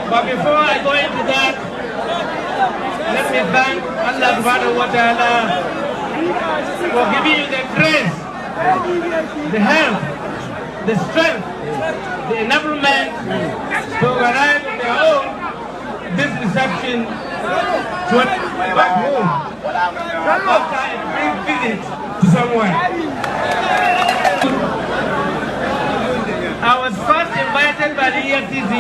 But before I go into that, let me thank Allah subhanahu wa ta'ala for giving you the grace, the health, the strength, the enablement to arrive on their own this reception to back home after a brief visit to somewhere. I was first invited by the EFTV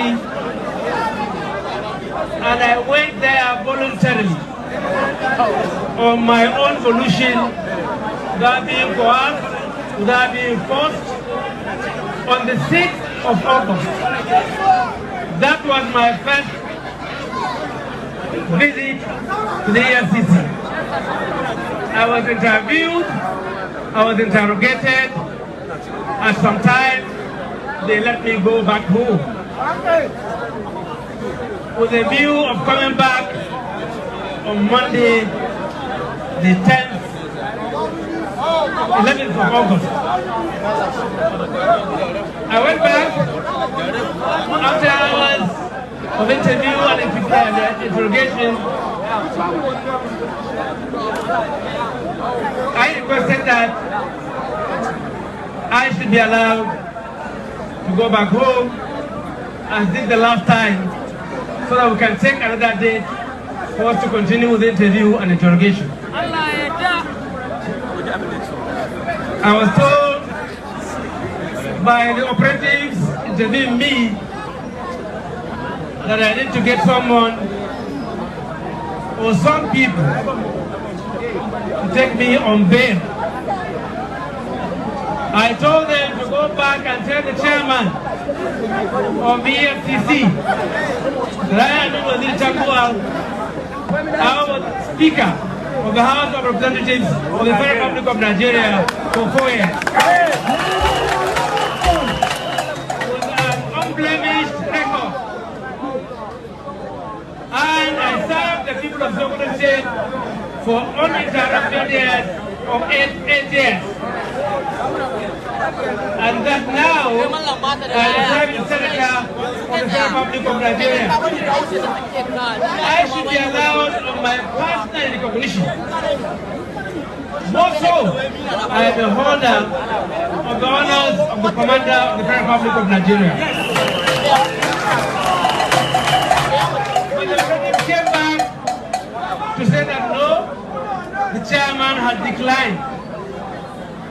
and I went there voluntarily on my own volition, without being coerced, without being forced, on the 6th of August. That was my first visit to the EFCC. I was interviewed, I was interrogated, and sometimes they let me go back home with a view of coming back on Monday, the 10th, 11th of August. I went back after hours of interview and interrogation. I requested that I should be allowed to go back home as did the last time, so that we can take another date for us to continue with the interview and interrogation. I was told by the operatives interviewing me that I need to get someone or some people to take me on bail. I told them to go back and tell the chairman of the EFTC that I am Tambuwal, our Speaker of the House of Representatives of the Federal Republic of Nigeria for 4 years. With an unblemished record. And I served the people of Sokoto State for uninterrupted years of 8 years. And that now I am the Senator of the Federal Republic of Nigeria. I should be allowed on my personal recognition. More so, I am the holder of the honors of the Commander of the Federal Republic of Nigeria. When the President came back to say that no, the chairman had declined,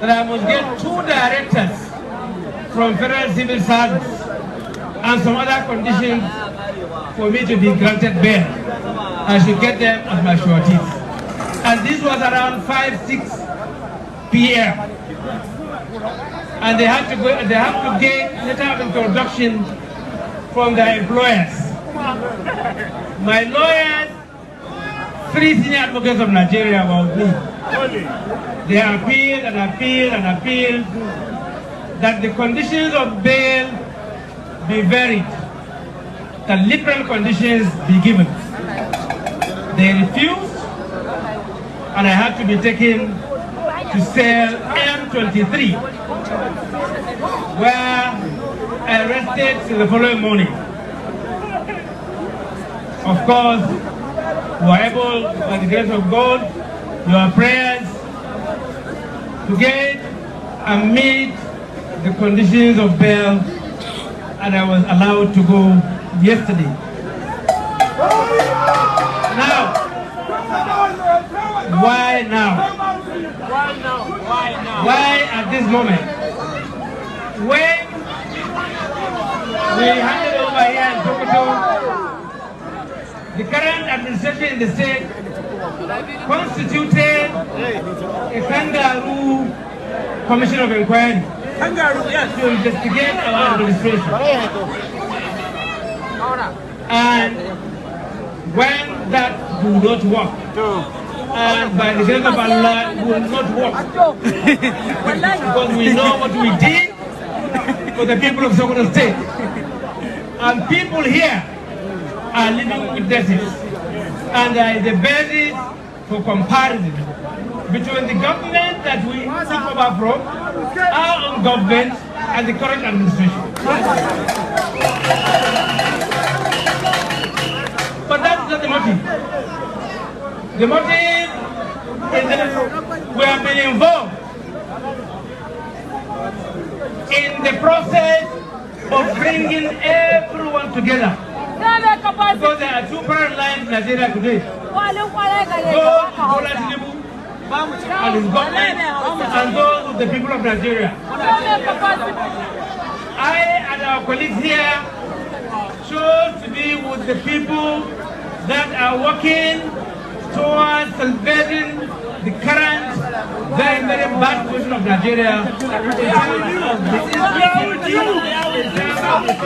that I must get 2 directors from Federal Civil Service and some other conditions for me to be granted bail. I should get them as my sureties. And this was around 5-6 p.m. And they have to get letter of introduction from their employers. My lawyers, 3 senior advocates of Nigeria were with me. They appealed and appealed and appealed that the conditions of bail be varied, that liberal conditions be given. They refused, and I had to be taken to cell M23, where I rested till the following morning. Of course, we were able, by the grace of God, your prayers, to get and meet the conditions of bail, and I was allowed to go yesterday. Now, why now? Why at this moment? When we handed over here in Sokoto, the current administration in the state constituted a kangaroo commission of inquiry to investigate our administration. And when that do not work, and by the grace of Allah, will not work, because we know what we did for the people of Sokoto State, and people here are living witnesses, and there is a basis for comparison between the government that we took over from, our own government, and the current administration. The motive is that we have been involved in the process of bringing everyone together. Because there are two parallel lines in Nigeria today. Those and his government and those of the people of Nigeria. I and our colleagues here chose to be with the people that are working towards salvaging the current very, very bad position of Nigeria in terms of the